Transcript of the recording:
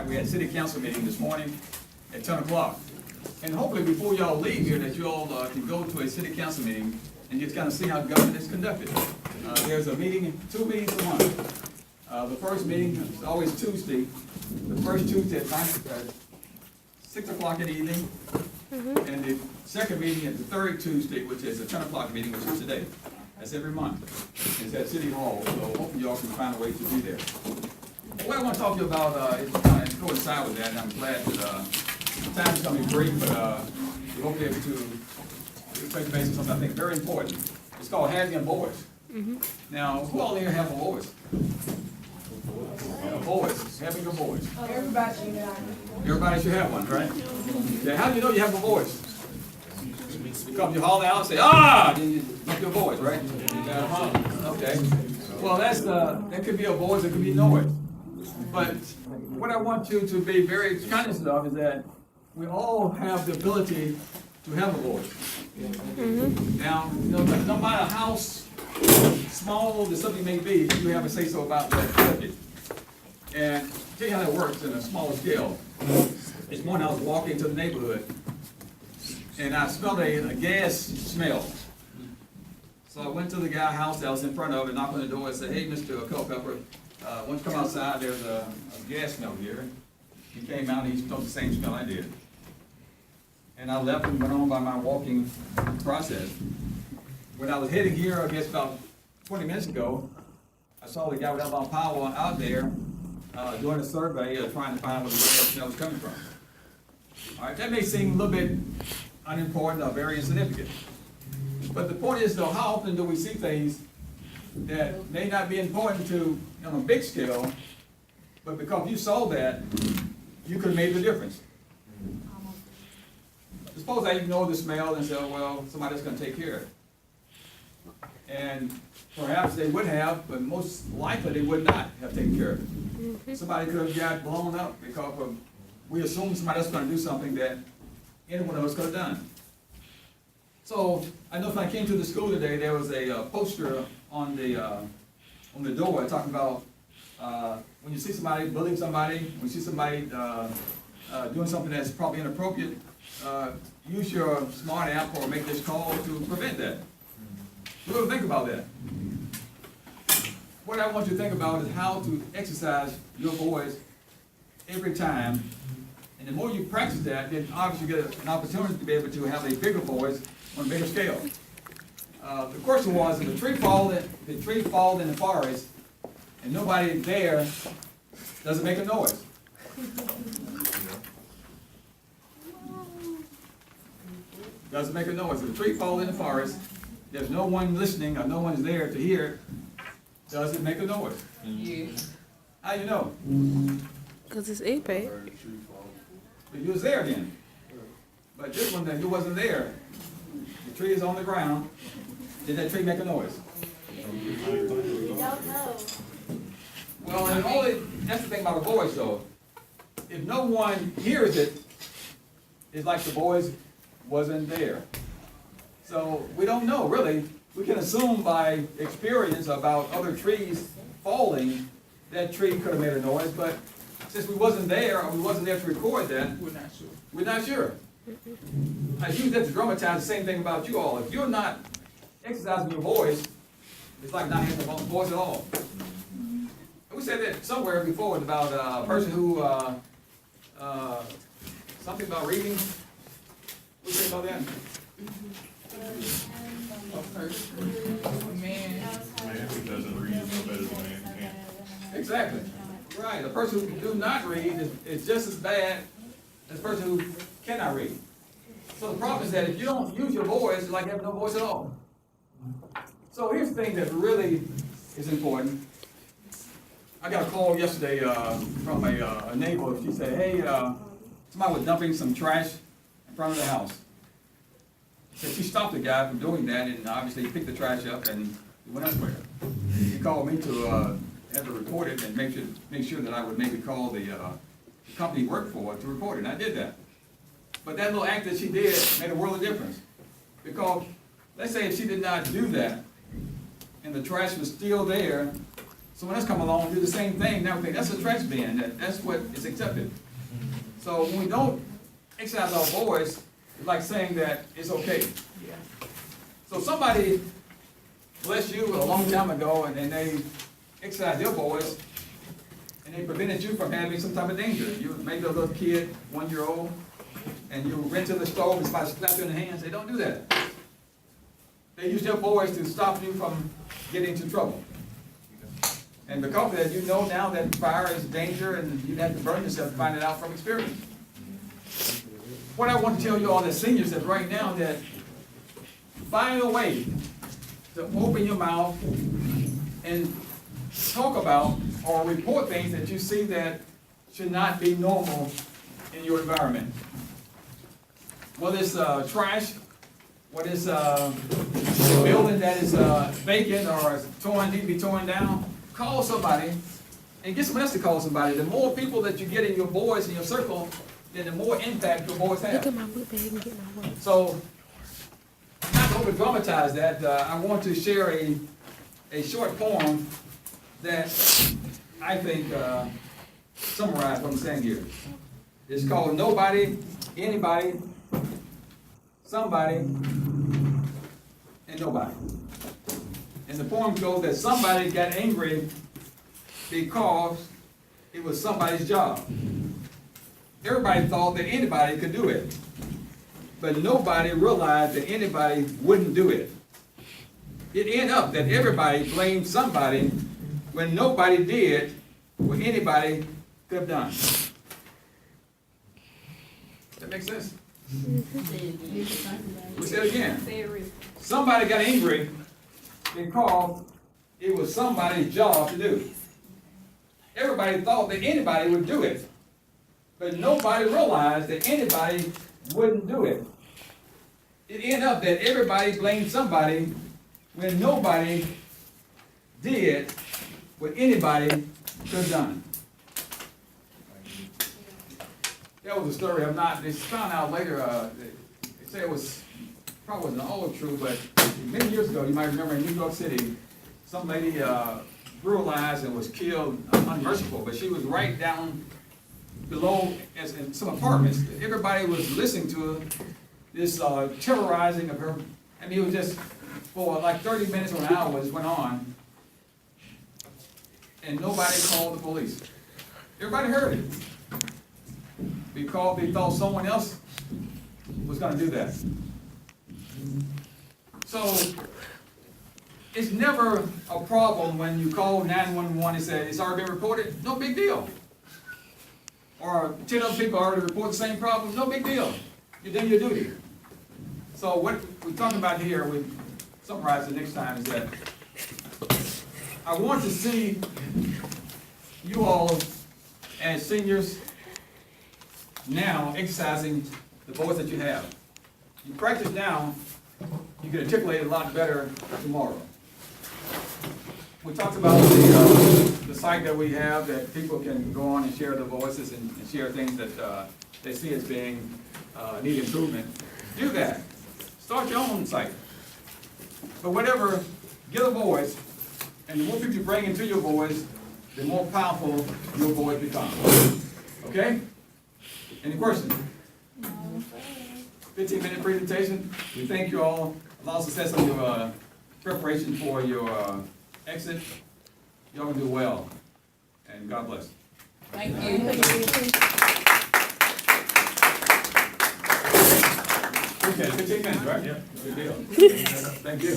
we had city council meeting this morning at 10 o'clock. And hopefully before y'all leave here, that you all can go to a city council meeting and just kind of see how government is conducted. There's a meeting, 2 meetings a month. The first meeting is always Tuesday. The first Tuesday at 6 o'clock in the evening. And the second meeting is the third Tuesday, which is a 10 o'clock meeting, which is today. That's every month. It's at City Hall, so hopefully y'all can find a way to be there. What I want to talk to you about is kind of coincide with that, and I'm glad that the time is going to be brief, but we hope to be able to touch base on something I think very important. It's called having a voice. Now, who all here have a voice? A voice, having a voice. Everybody should have one. Everybody should have one, right? Yeah, how do you know you have a voice? Because you haul out and say, ah, then you make your voice, right? Okay. Well, that could be a voice, it could be noise. But what I want you to be very conscious of is that we all have the ability to have a voice. Now, no matter how small the subject may be, you have a say-so about that subject. And tell you how that works in a smaller scale. This morning I was walking to the neighborhood, and I smelled a gas smell. So I went to the guy's house that I was in front of and knocked on the door and said, hey, Mr. Culpepper, why don't you come outside, there's a gas smell here. He came out and he smelled the same smell I did. And I left and went on by my walking process. When I was heading here, I guess about 20 minutes ago, I saw the guy with Alabama Power out there doing a survey trying to find where the gas smell was coming from. All right, that may seem a little bit unimportant or very insignificant. But the point is, though, how often do we see things that may not be important to on a big scale, but because you saw that, you could have made the difference. Suppose I ignore the smell and say, oh, well, somebody's going to take care of it. And perhaps they would have, but most likely they would not have taken care of it. Somebody could have got blown up because we assume somebody else is going to do something that any one of us could have done. So I know when I came to the school today, there was a poster on the door talking about when you see somebody bullying somebody, when you see somebody doing something that's probably inappropriate, use your smart app or make this call to prevent that. You ever think about that? What I want you to think about is how to exercise your voice every time. And the more you practice that, then obviously you get an opportunity to be able to have a bigger voice on a bigger scale. The question was, if the tree falls in the forest and nobody there, does it make a noise? Does it make a noise? If a tree falls in the forest, there's no one listening or no one's there to hear it, does it make a noise? Yeah. How do you know? Because it's impact. But you was there then. But this one, then, you wasn't there. The tree is on the ground. Did that tree make a noise? We don't know. Well, and that's the thing about a voice, though. If no one hears it, it's like the voice wasn't there. So we don't know, really. We can assume by experience about other trees falling, that tree could have made a noise, but since we wasn't there, or we wasn't there to record that, We're not sure. we're not sure. I use that to dramatize the same thing about you all. If you're not exercising your voice, it's like not having a voice at all. And we said that somewhere before about a person who, something about reading. What do you say about that? Man. Man who doesn't read is no better than man who can. Exactly. Right. A person who do not read is just as bad as a person who cannot read. So the problem is that if you don't use your voice, it's like having no voice at all. So here's the thing that really is important. I got a call yesterday from a neighbor. She said, hey, somebody was dumping some trash in front of the house. So she stopped the guy from doing that, and obviously he picked the trash up and he went elsewhere. He called me to have it reported and make sure that I would maybe call the company he worked for to report it, and I did that. But that little act that she did made a world of difference. Because let's say if she did not do that, and the trash was still there, someone else come along and do the same thing, now we think that's a trash bin, that's what is accepted. So when we don't exercise our voice, it's like saying that it's okay. So somebody blessed you a long time ago and they exercised their voice and they prevented you from having some type of danger. You maybe a little kid, 1 year old, and you ran to the stove and somebody slapped you in the hands. They don't do that. They use their voice to stop you from getting into trouble. And because of that, you know now that fire is danger and you have to burn yourself to find it out from experience. What I want to tell you all as seniors is right now that find a way to open your mouth and talk about or report things that you see that should not be normal in your environment. Whether it's trash, whether it's a building that is vacant or need to be torn down, call somebody and get someone else to call somebody. The more people that you get in your voice, in your circle, then the more impact your voice has. Look at my book bag and get my work. So, not to over dramatize that, I want to share a short poem that I think summarizes what I'm saying here. It's called Nobody, Anybody, Somebody, and Nobody. And the poem goes that somebody got angry because it was somebody's job. Everybody thought that anybody could do it, but nobody realized that anybody wouldn't do it. It ended up that everybody blamed somebody when nobody did what anybody could have done. That makes sense? We say it again. Somebody got angry because it was somebody's job to do. Everybody thought that anybody would do it, but nobody realized that anybody wouldn't do it. It ended up that everybody blamed somebody when nobody did what anybody could have done. That was a story of not, they found out later, they say it was, probably wasn't all true, but many years ago, you might remember in New York City, some lady brutalized and was killed unmerciful, but she was right down below as in some apartments. Everybody was listening to this terrorizing of her. I mean, it was just for like 30 minutes or an hour this went on, and nobody called the police. Everybody heard it because they thought someone else was going to do that. So it's never a problem when you call 911 and say it's already been reported. No big deal. Or 10 other people already report the same problem. No big deal. You did your duty. So what we're talking about here, we summarize the next time, is that I want to see you all as seniors now exercising the voice that you have. You practice now, you can articulate it a lot better tomorrow. We talked about the site that we have that people can go on and share their voices and share things that they see as being need improvement. Do that. Start your own site. But whatever, get a voice, and the more people you bring into your voice, the more powerful your voice becomes. Okay? Any questions? 15-minute presentation. We thank you all. A lot of success on your preparation for your exit. Y'all can do well. And God bless. Thank you. Okay, 15 minutes, right? Yeah. Good deal. Thank you.